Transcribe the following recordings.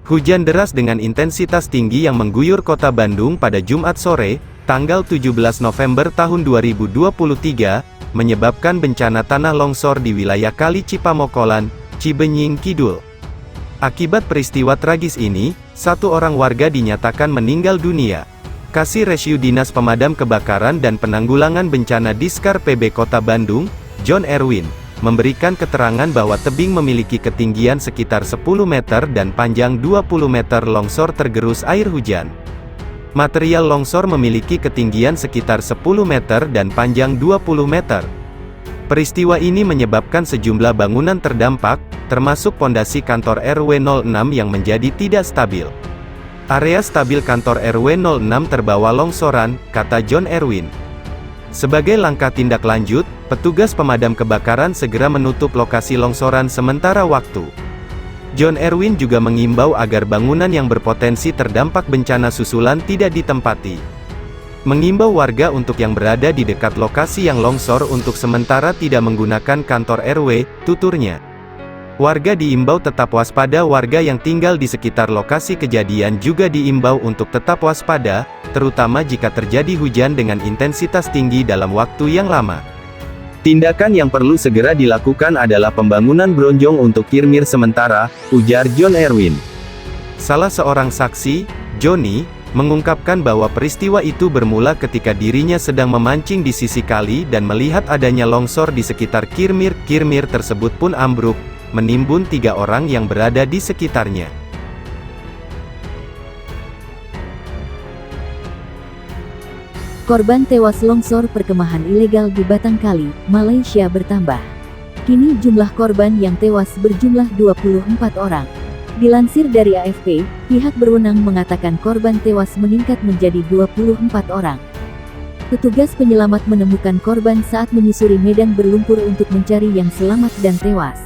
Hujan deras dengan intensitas tinggi yang mengguyur kota Bandung pada Jumat sore, tanggal 17 November tahun 2023, menyebabkan bencana tanah longsor di wilayah Kali Cipamokolan, Cibenying Kidul. Akibat peristiwa tragis ini, satu orang warga dinyatakan meninggal dunia. Kasih Rescue Dinas Pemadam Kebakaran dan Penanggulangan Bencana Diskar PB Kota Bandung, John Erwin, memberikan keterangan bahwa tebing memiliki ketinggian sekitar 10 meter dan panjang 20 meter longsor tergerus air hujan. Material longsor memiliki ketinggian sekitar 10 meter dan panjang 20 meter. Peristiwa ini menyebabkan sejumlah bangunan terdampak, termasuk pondasi kantor RW 06 yang menjadi tidak stabil. Area stabil kantor RW 06 terbawa longsoran, kata John Erwin. Sebagai langkah tindak lanjut, petugas pemadam kebakaran segera menutup lokasi longsoran sementara waktu. John Erwin juga mengimbau agar bangunan yang berpotensi terdampak bencana susulan tidak ditempati. Mengimbau warga untuk yang berada di dekat lokasi yang longsor untuk sementara tidak menggunakan kantor RW, tuturnya. Warga diimbau tetap waspada. Warga yang tinggal di sekitar lokasi kejadian juga diimbau untuk tetap waspada, terutama jika terjadi hujan dengan intensitas tinggi dalam waktu yang lama. Tindakan yang perlu segera dilakukan adalah pembangunan bronjong untuk kirmir sementara, ujar John Erwin. Salah seorang saksi, Joni, mengungkapkan bahwa peristiwa itu bermula ketika dirinya sedang memancing di sisi kali dan melihat adanya longsor di sekitar kirmir. Kirmir tersebut pun ambruk, menimbun 3 orang yang berada di sekitarnya. Korban tewas longsor perkemahan ilegal di Batangkali, Malaysia bertambah. Kini jumlah korban yang tewas berjumlah 24 orang. Dilansir dari AFP, pihak berwenang mengatakan korban tewas meningkat menjadi 24 orang. Petugas penyelamat menemukan korban saat menyusuri medan berlumpur untuk mencari yang selamat dan tewas.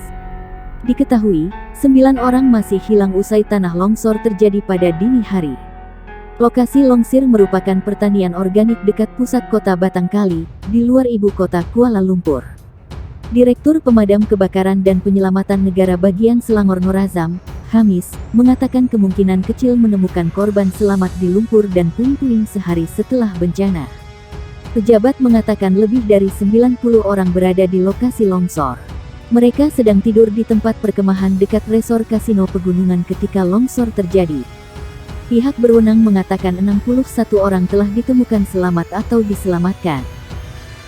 Diketahui, 9 orang masih hilang usai tanah longsor terjadi pada dini hari. Lokasi longsir merupakan pertanian organik dekat pusat kota Batangkali, di luar ibu kota Kuala Lumpur. Direktur Pemadam Kebakaran dan Penyelamatan Negara Bagian Selangor Norazam, Hamis, mengatakan kemungkinan kecil menemukan korban selamat di lumpur dan puing-puing sehari setelah bencana. Pejabat mengatakan lebih dari 90 orang berada di lokasi longsor. Mereka sedang tidur di tempat perkemahan dekat resor Kasino Pegunungan ketika longsor terjadi. Pihak berwenang mengatakan 61 orang telah ditemukan selamat atau diselamatkan.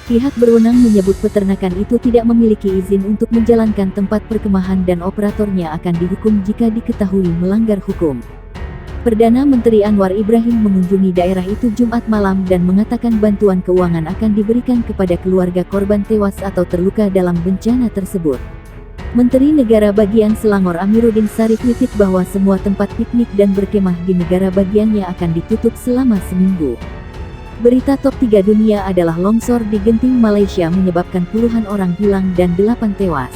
Pihak berwenang menyebut peternakan itu tidak memiliki izin untuk menjalankan tempat perkemahan dan operatornya akan dihukum jika diketahui melanggar hukum. Perdana Menteri Anwar Ibrahim mengunjungi daerah itu Jumat malam dan mengatakan bantuan keuangan akan diberikan kepada keluarga korban tewas atau terluka dalam bencana tersebut. Menteri Negara Bagian Selangor Amiruddin Syarif witit bahwa semua tempat piknik dan berkemah di negara bagiannya akan ditutup selama seminggu. Berita top 3 dunia adalah longsor di Genting Malaysia menyebabkan puluhan orang hilang dan 8 tewas.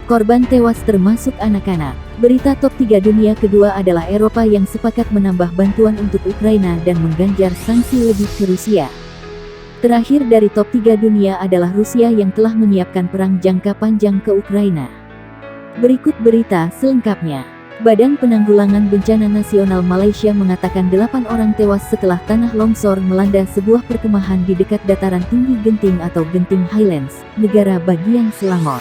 Korban tewas termasuk anak-anak. Berita top 3 dunia kedua adalah Eropa yang sepakat menambah bantuan untuk Ukraina dan mengganjar sanksi lebih ke Rusia. Terakhir dari top 3 dunia adalah Rusia yang telah menyiapkan perang jangka panjang ke Ukraina. Berikut berita selengkapnya. Badan Penanggulangan Bencana Nasional Malaysia mengatakan 8 orang tewas setelah tanah longsor melanda sebuah perkemahan di dekat dataran tinggi Genting atau Genting Highlands, negara bagian Selangor.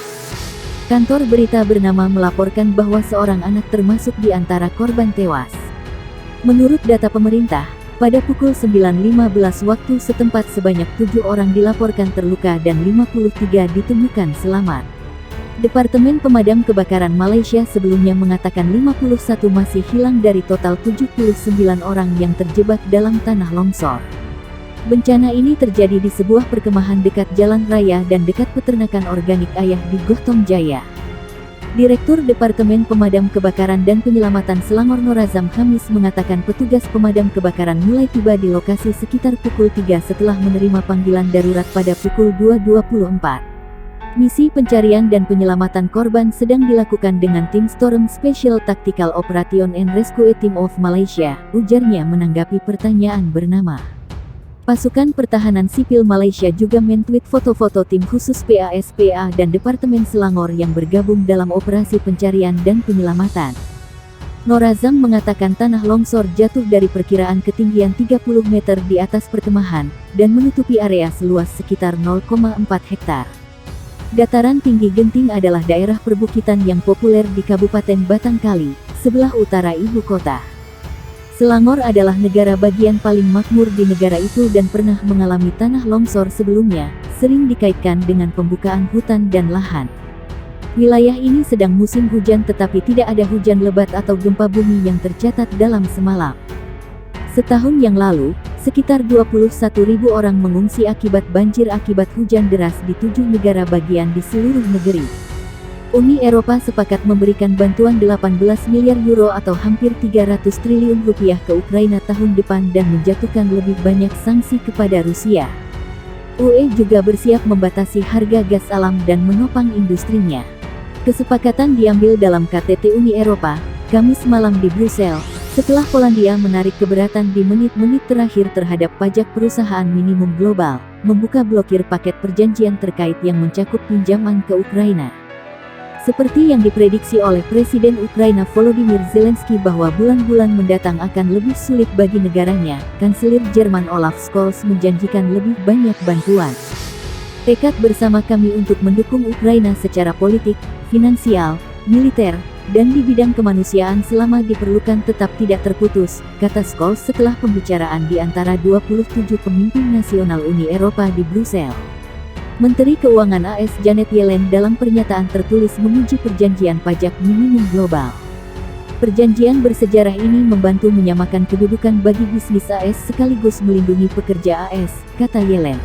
Kantor berita bernama melaporkan bahwa seorang anak termasuk di antara korban tewas. Menurut data pemerintah, pada pukul 9.15 waktu setempat sebanyak 7 orang dilaporkan terluka dan 53 ditemukan selamat. Departemen Pemadam Kebakaran Malaysia sebelumnya mengatakan 51 masih hilang dari total 79 orang yang terjebak dalam tanah longsor. Bencana ini terjadi di sebuah perkemahan dekat jalan raya dan dekat peternakan organik ayah di Gotong Jaya. Direktur Departemen Pemadam Kebakaran dan Penyelamatan Selangor Norazam Hamis mengatakan petugas pemadam kebakaran mulai tiba di lokasi sekitar pukul 3 setelah menerima panggilan darurat pada pukul 2.24. Misi pencarian dan penyelamatan korban sedang dilakukan dengan tim Storm Special Tactical Operation and Rescue Team of Malaysia, ujarnya menanggapi pertanyaan bernama. Pasukan Pertahanan Sipil Malaysia juga men-tweet foto-foto tim khusus PASPA dan Departemen Selangor yang bergabung dalam operasi pencarian dan penyelamatan. Norazam mengatakan tanah longsor jatuh dari perkiraan ketinggian 30 meter di atas perkemahan, dan menutupi area seluas sekitar 0,4 hektar. Dataran tinggi Genting adalah daerah perbukitan yang populer di Kabupaten Batangkali, sebelah utara ibu kota. Selangor adalah negara bagian paling makmur di negara itu dan pernah mengalami tanah longsor sebelumnya, sering dikaitkan dengan pembukaan hutan dan lahan. Wilayah ini sedang musim hujan tetapi tidak ada hujan lebat atau gempa bumi yang tercatat dalam semalam. Setahun yang lalu, sekitar 21.000 orang mengungsi akibat banjir akibat hujan deras di 7 negara bagian di seluruh negeri. Uni Eropa sepakat memberikan bantuan 18 miliar euro atau hampir 300 triliun rupiah ke Ukraina tahun depan dan menjatuhkan lebih banyak sanksi kepada Rusia. UE juga bersiap membatasi harga gas alam dan menopang industrinya. Kesepakatan diambil dalam KTT Uni Eropa, Kamis malam di Brussels, setelah Polandia menarik keberatan di menit-menit terakhir terhadap pajak perusahaan minimum global, membuka blokir paket perjanjian terkait yang mencakup pinjaman ke Ukraina. Seperti yang diprediksi oleh Presiden Ukraina Volodymyr Zelensky bahwa bulan-bulan mendatang akan lebih sulit bagi negaranya, Kanselir Jerman Olaf Scholz menjanjikan lebih banyak bantuan. Tekad bersama kami untuk mendukung Ukraina secara politik, finansial, militer, dan di bidang kemanusiaan selama diperlukan tetap tidak terputus, kata Scholz setelah pembicaraan di antara 27 pemimpin nasional Uni Eropa di Brussels. Menteri Keuangan AS Janet Yellen dalam pernyataan tertulis memuji perjanjian pajak minimum global. Perjanjian bersejarah ini membantu menyamakan kedudukan bagi bisnis AS sekaligus melindungi pekerja AS, kata Yellen.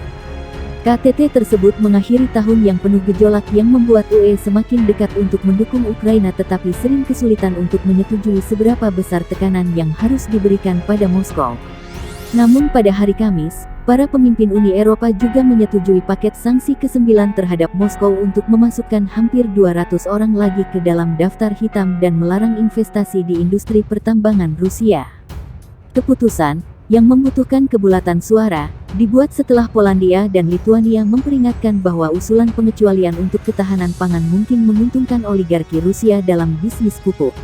KTT tersebut mengakhiri tahun yang penuh gejolak yang membuat UE semakin dekat untuk mendukung Ukraina tetapi sering kesulitan untuk menyetujui seberapa besar tekanan yang harus diberikan pada Moskow. Namun pada hari Kamis, para pemimpin Uni Eropa juga menyetujui paket sanksi ke-9 terhadap Moskow untuk memasukkan hampir 200 orang lagi ke dalam daftar hitam dan melarang investasi di industri pertambangan Rusia. Keputusan, yang membutuhkan kebulatan suara, dibuat setelah Polandia dan Lituania memperingatkan bahwa usulan pengecualian untuk ketahanan pangan mungkin menguntungkan oligarki Rusia dalam bisnis pupuk.